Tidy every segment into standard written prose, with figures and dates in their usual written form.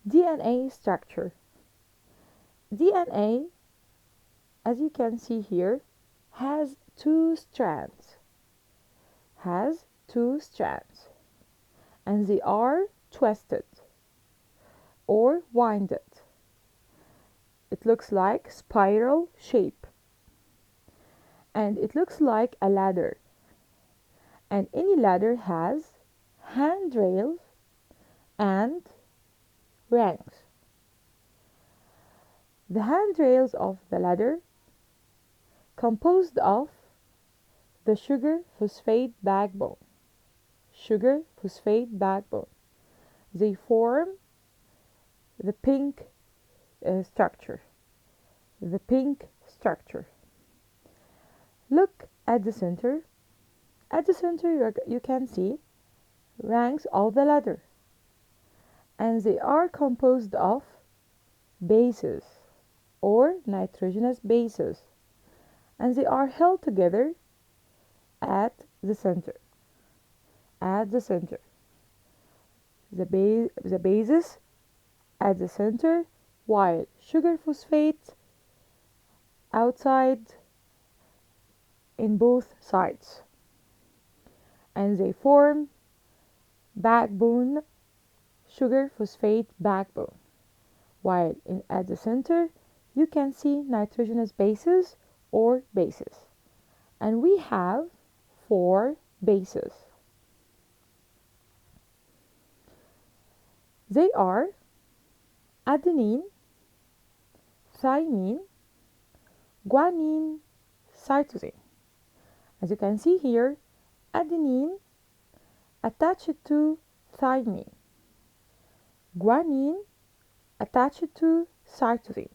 DNA structure. DNA, as you can see here, has two strands. Has two strands. And they are twisted or winded. It looks like spiral shape. And it looks like a ladder. And any ladder has handrails and ranks. The handrails of the ladder composed of the sugar phosphate backbone. Sugar phosphate backbone. They form the pink structure. The pink structure. Look at the center. At the center you can see ranks of the ladder. And they are composed of bases or nitrogenous bases. And they are held together at the center. At the center. The bases at the center, while sugar phosphate outside in both sides. And they form backbone, sugar phosphate backbone. While at the center you can see nitrogenous bases or bases. And we have 4 bases. They are adenine, thymine, guanine, cytosine. As you can see here, adenine attached to thymine, guanine attached to cytosine.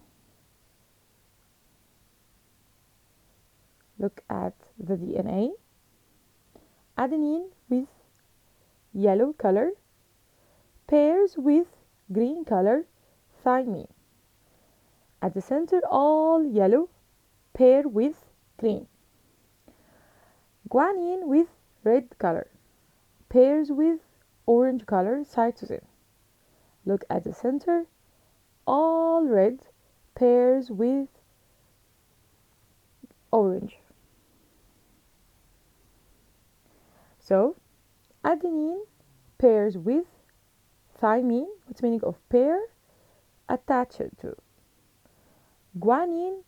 Look at the DNA. Adenine with yellow color pairs with green color thymine. At the center, all yellow pair with green. Guanine with red color pairs with orange color cytosine. Look at the center, all red pairs with orange. So, adenine pairs with thymine. What's the meaning of pair? Attached to. Guanine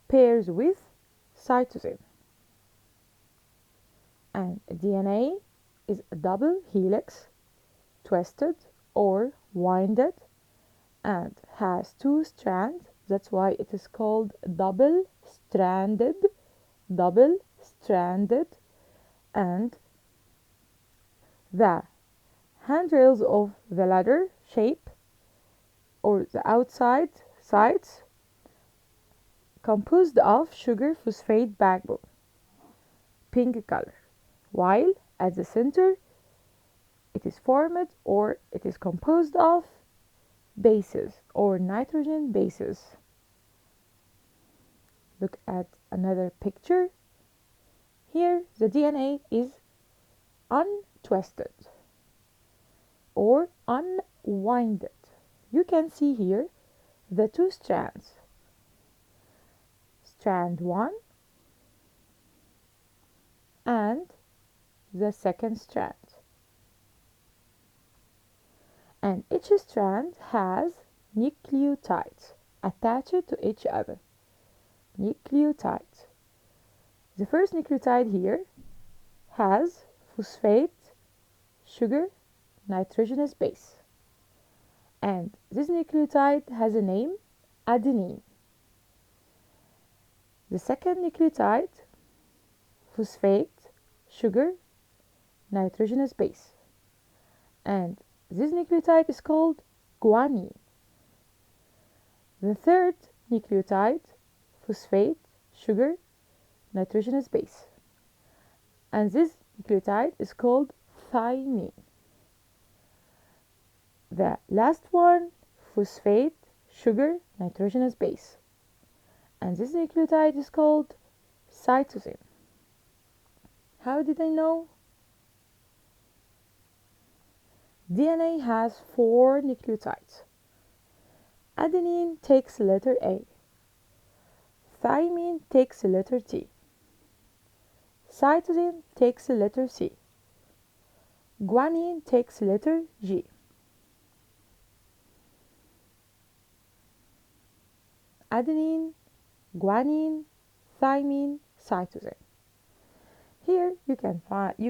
pairs with cytosine. And DNA is a double helix, twisted or winded, and has 2 strands. That's why it is called double-stranded, and the handrails of the ladder shape or the outside sides composed of sugar phosphate backbone, pink color, while at the center it is formed or it is composed of bases or nitrogen bases. Look at another picture. Here the DNA is untwisted or unwinded. You can see here the 2 strands. Strand 1 and the second strand. And each strand has nucleotides attached to each other. Nucleotides. The first nucleotide here has phosphate, sugar, nitrogenous base. And this nucleotide has a name, adenine. The second nucleotide, phosphate, sugar, nitrogenous base. And this nucleotide is called guanine. The third nucleotide, phosphate, sugar, nitrogenous base. And this nucleotide is called thymine. The last one, phosphate, sugar, nitrogenous base. And this nucleotide is called cytosine. How did I know? DNA has 4 nucleotides. Adenine takes letter A. Thymine takes letter T. Cytosine takes letter C. Guanine takes letter G. Adenine, guanine, thymine, cytosine. Here you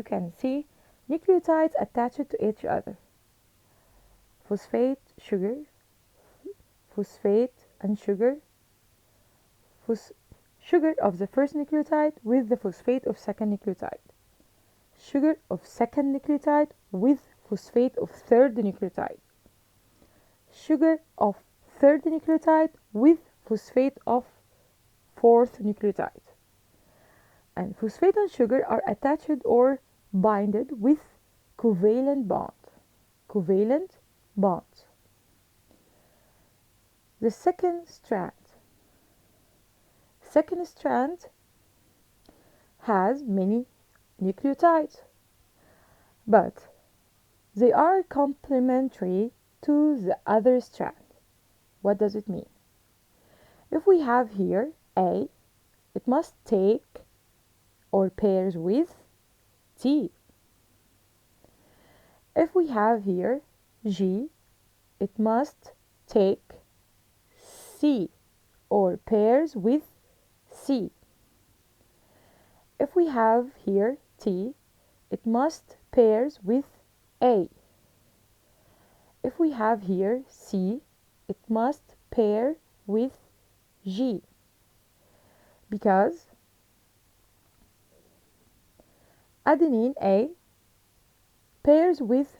can see nucleotides attached to each other. Phosphate, sugar, phosphate and sugar, sugar of the first nucleotide with the phosphate of second nucleotide. Sugar of second nucleotide with phosphate of third nucleotide. Sugar of third nucleotide with phosphate of fourth nucleotide. And phosphate and sugar are attached or binded with covalent bond. Covalent bonds. The second strand. Second strand has many nucleotides, but they are complementary to the other strand. What does it mean? If we have here A, it must take or pairs with T. If we have here G, it must take C or pairs with C. If we have here T, it must pairs with A. If we have here C, it must pair with G, because adenine A pairs with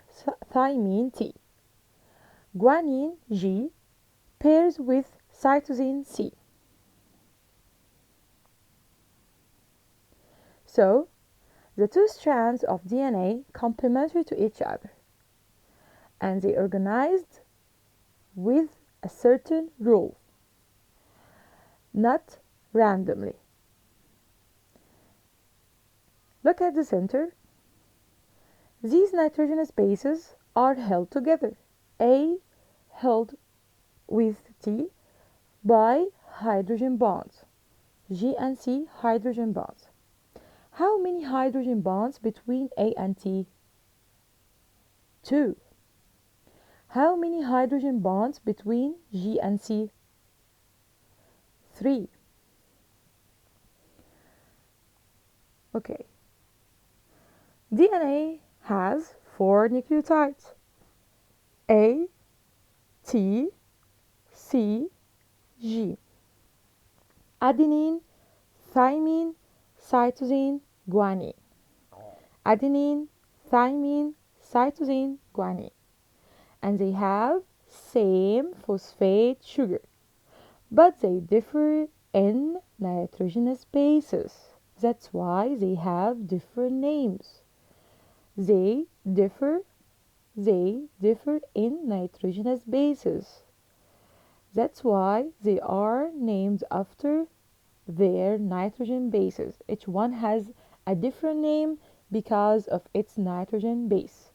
thymine T. Guanine G pairs with cytosine C. So, the two strands of DNA complementary to each other, and they organized with a certain rule, not randomly. Look at the center. These nitrogenous bases are held together. A held with T by hydrogen bonds. G and C hydrogen bonds. How many hydrogen bonds between A and T? 2. How many hydrogen bonds between G and C? 3. Okay. DNA has 4 nucleotides: A, T, C, G. Adenine, thymine, cytosine, guanine. Adenine, thymine, cytosine, guanine. And they have same phosphate sugar, but they differ in nitrogenous bases. That's why they have different names. They differ in nitrogenous bases. That's why they are named after their nitrogen bases. Each one has a different name because of its nitrogen base.